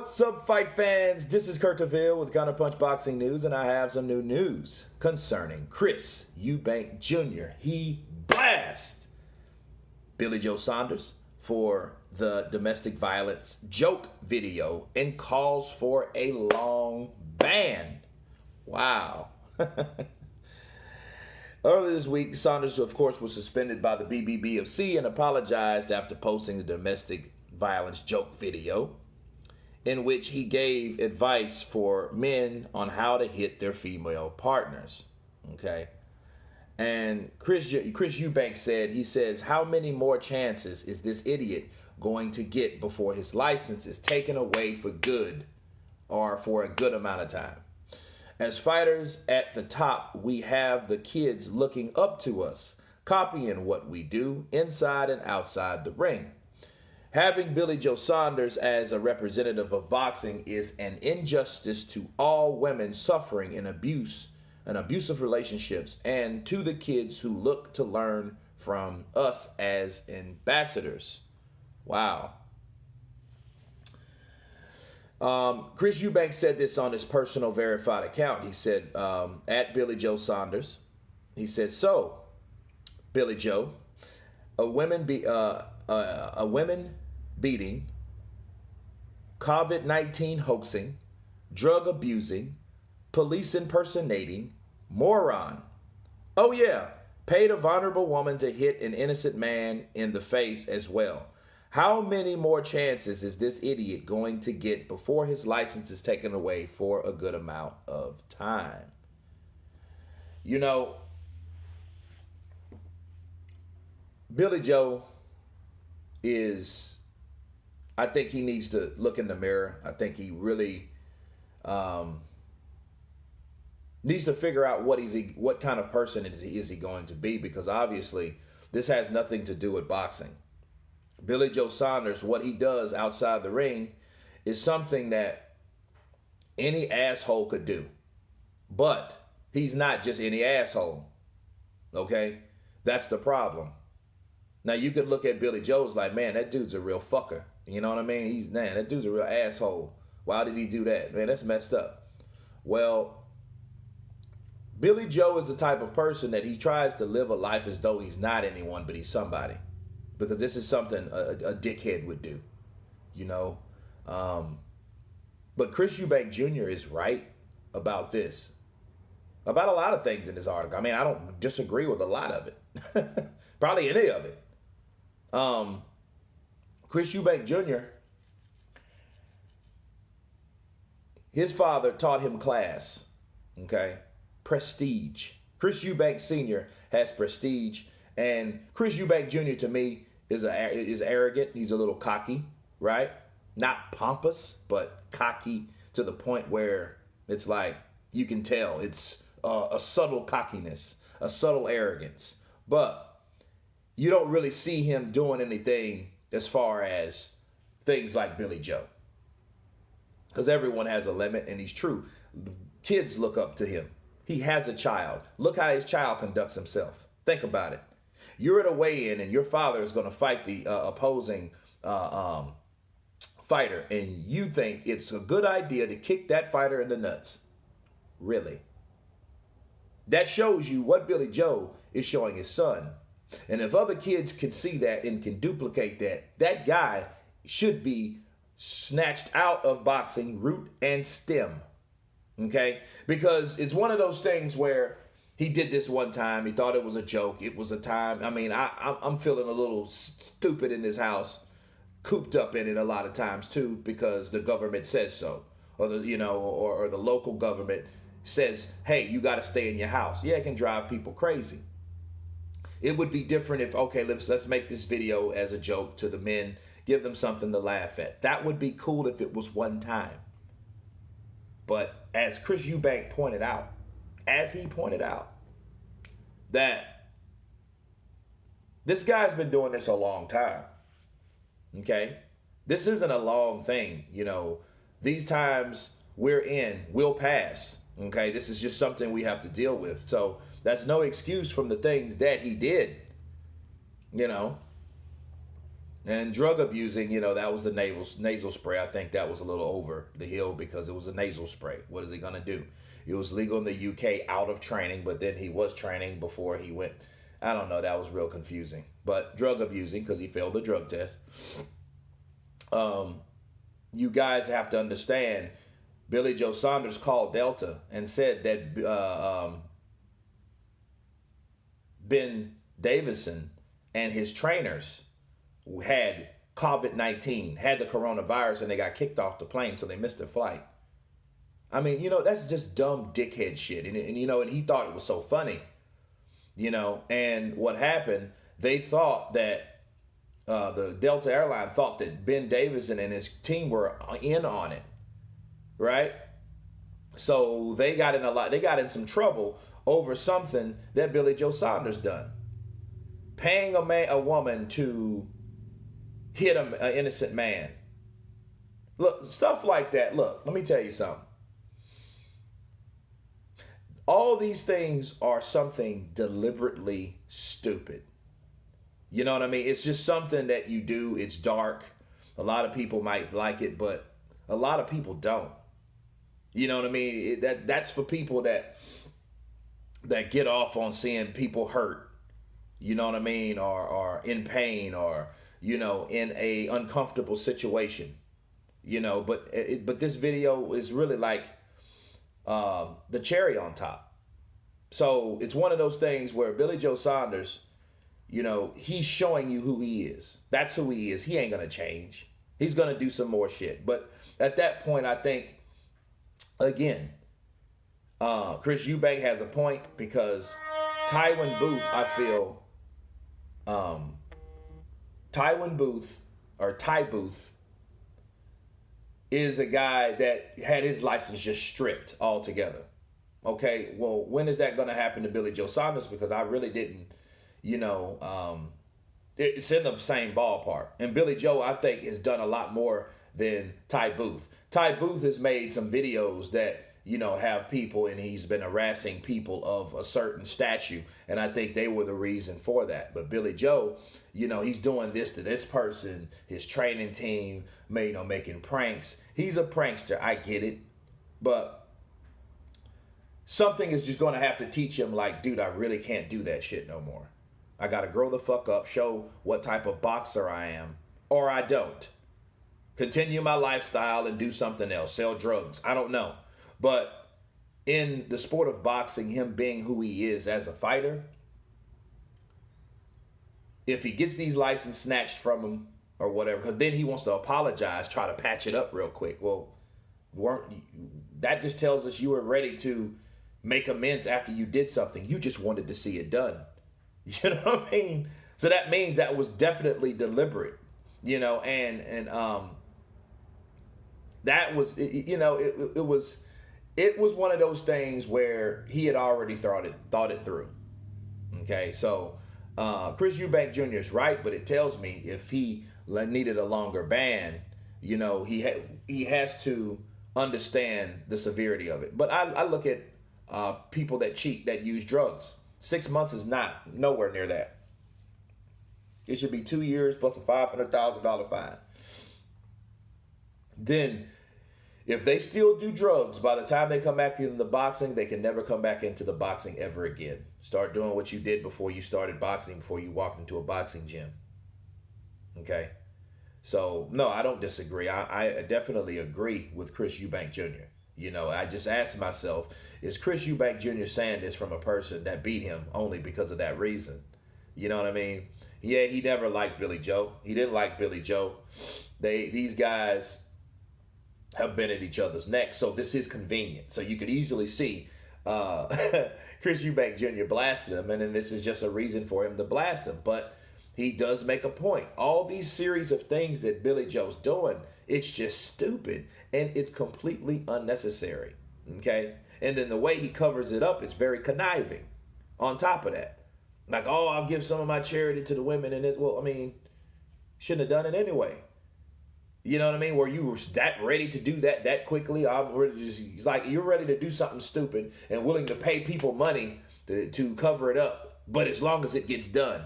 What's up, fight fans? This is Kurt DeVille with Counterpunch Boxing News, and I have some new news concerning Chris Eubank Jr. He blasts Billy Joe Saunders for the domestic violence joke video and calls for a long ban. Wow. Earlier this week, Saunders, of course, was suspended by the BBBFC and apologized after posting the domestic violence joke video, in which he gave advice for men on how to hit their female partners. Okay. And Chris Eubank says, how many more chances is this idiot going to get before his license is taken away for good or for a good amount of time? As fighters at the top, we have the kids looking up to us, copying what we do inside and outside the ring. Having Billy Joe Saunders as a representative of boxing is an injustice to all women suffering in abusive relationships and to the kids who look to learn from us as ambassadors. Wow. Chris Eubank said this on his personal verified account. He said, at Billy Joe Saunders, he said, so, Billy Joe, a women beating, COVID-19 hoaxing, drug abusing, police impersonating, moron. Oh yeah, paid a vulnerable woman to hit an innocent man in the face as well. How many more chances is this idiot going to get before his license is taken away for a good amount of time? You know, Billy Joe I think he needs to look in the mirror. I think he really needs to figure out what kind of person is he going to be, because obviously this has nothing to do with boxing. Billy Joe Saunders, what he does outside the ring is something that any asshole could do. But he's not just any asshole. Okay? That's the problem. Now, you could look at Billy Joe's like, man, that dude's a real fucker. You know what I mean? That dude's a real asshole. Why did he do that? Man, that's messed up. Well, Billy Joe is the type of person that he tries to live a life as though he's not anyone, but he's somebody. Because this is something a dickhead would do, you know? But Chris Eubank Jr. is right about this. About a lot of things in this article. I mean, I don't disagree with a lot of it. Probably any of it. Chris Eubank Jr., his father taught him class, okay? Prestige. Chris Eubank Sr. has prestige, and Chris Eubank Jr. to me is arrogant. He's a little cocky, right? Not pompous, but cocky to the point where it's like you can tell it's a subtle cockiness, a subtle arrogance. But you don't really see him doing anything as far as things like Billy Joe. Because everyone has a limit, and he's true. Kids look up to him. He has a child. Look how his child conducts himself. Think about it. You're at a weigh-in, and your father is going to fight the opposing fighter, and you think it's a good idea to kick that fighter in the nuts. Really? That shows you what Billy Joe is showing his son. And if other kids can see that and can duplicate that, that guy should be snatched out of boxing root and stem. Okay? Because it's one of those things where he did this one time. He thought it was a joke. It was a time. I mean, I'm feeling a little stupid in this house, cooped up in it a lot of times too, because the government says so, or or the local government says, hey, you got to stay in your house. Yeah, it can drive people crazy. It would be different if, okay, let's make this video as a joke to the men, give them something to laugh at. That would be cool if it was one time. But as Chris Eubank pointed out, that this guy's been doing this a long time. Okay? This isn't a long thing, you know. These times we're in will pass. Okay? This is just something we have to deal with. So that's no excuse from the things that he did. You know, And drug abusing, that was the nasal spray. I think that was a little over the hill because it was a nasal spray. What is he gonna do? It was legal in the UK out of training, but then he was training before he went. I don't know. That was real confusing. But drug abusing because he failed the drug test. You guys have to understand. Billy Joe Saunders called Delta and said that Ben Davison and his trainers had COVID-19, had the coronavirus, and they got kicked off the plane, so they missed their flight. I mean, that's just dumb dickhead shit. And he thought it was so funny, and what happened, they thought that the Delta airline thought that Ben Davison and his team were in on it, right? So they got in some trouble over something that Billy Joe Saunders done. Paying a woman to hit an innocent man. Look, stuff like that. Look, let me tell you something. All these things are something deliberately stupid. You know what I mean? It's just something that you do. It's dark. A lot of people might like it, but a lot of people don't. You know what I mean? That's for people that get off on seeing people hurt. You know what I mean? Or in pain, or in a uncomfortable situation. But this video is really like the cherry on top. So it's one of those things where Billy Joe Saunders, he's showing you who he is. That's who he is. He ain't gonna change. He's gonna do some more shit. But at that point, I think, again, Chris Eubank has a point because Tywin Booth, I feel, Tywin Booth or Ty Booth is a guy that had his license just stripped altogether. Okay, well, when is that going to happen to Billy Joe Saunders? Because I really didn't, it's in the same ballpark. And Billy Joe, I think, has done a lot more than Ty Booth. Ty Booth has made some videos that, have people, and he's been harassing people of a certain statue. And I think they were the reason for that. But Billy Joe, he's doing this to this person, his training team, making pranks. He's a prankster. I get it. But something is just going to have to teach him, like, dude, I really can't do that shit no more. I got to grow the fuck up, show what type of boxer I am, or I don't. Continue my lifestyle and do something else, sell drugs. I don't know. But in the sport of boxing, him being who he is as a fighter, if he gets these license snatched from him or whatever, because then he wants to apologize, try to patch it up real quick. Well, that just tells us you were ready to make amends after you did something. You just wanted to see it done. You know what I mean? So that means that was definitely deliberate, and that was, it was one of those things where he had already thought it through. Okay, so Chris Eubank Jr. is right, but it tells me if he needed a longer ban, he has to understand the severity of it. But I look at people that cheat, that use drugs. 6 months is nowhere near that. It should be 2 years plus a $500,000 fine. Then, if they still do drugs, by the time they come back into the boxing, they can never come back into the boxing ever again. Start doing what you did before you started boxing, before you walked into a boxing gym. Okay? So, no, I don't disagree. I definitely agree with Chris Eubank Jr. I just asked myself, is Chris Eubank Jr. saying this from a person that beat him only because of that reason? You know what I mean? Yeah, he never liked Billy Joe. He didn't like Billy Joe. These guys have been at each other's necks, so this is convenient. So you could easily see Chris Eubank Jr. blasted him, and then this is just a reason for him to blast him. But he does make a point. All these series of things that Billy Joe's doing, it's just stupid, and it's completely unnecessary, okay? And then the way he covers it up is very conniving on top of that. Like, oh, I'll give some of my charity to the women and this. Well, I mean, shouldn't have done it anyway. You know what I mean? Were you that ready to do that quickly? I'm ready to just, like, you're ready to do something stupid and willing to pay people money to cover it up, but as long as it gets done.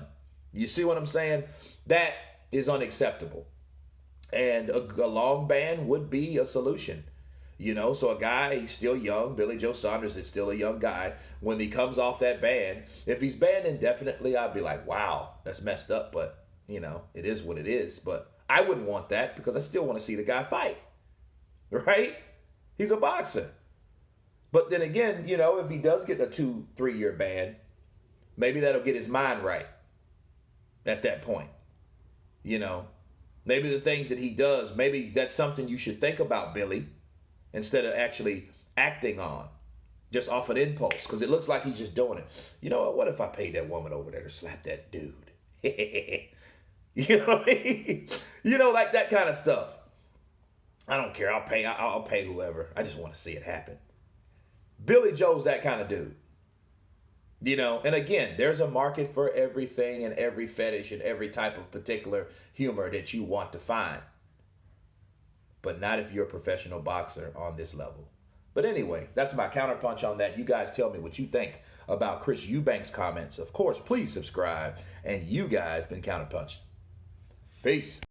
You see what I'm saying? That is unacceptable. And a long ban would be a solution. So a guy, he's still young. Billy Joe Saunders is still a young guy. When he comes off that ban, if he's banned indefinitely, I'd be like, wow, that's messed up. But, it is what it is. But I wouldn't want that because I still want to see the guy fight. Right? He's a boxer. But then again, if he does get a 2-3 year ban, maybe that'll get his mind right at that point. Maybe the things that he does, maybe that's something you should think about, Billy, instead of actually acting on, just off an impulse, because it looks like he's just doing it. You know what if I paid that woman over there to slap that dude? You know what I mean? Like that kind of stuff. I don't care. I'll pay whoever. I just want to see it happen. Billy Joe's that kind of dude. And again, there's a market for everything and every fetish and every type of particular humor that you want to find. But not if you're a professional boxer on this level. But anyway, that's my counterpunch on that. You guys tell me what you think about Chris Eubank's comments. Of course, please subscribe. And you guys been counterpunched. Peace.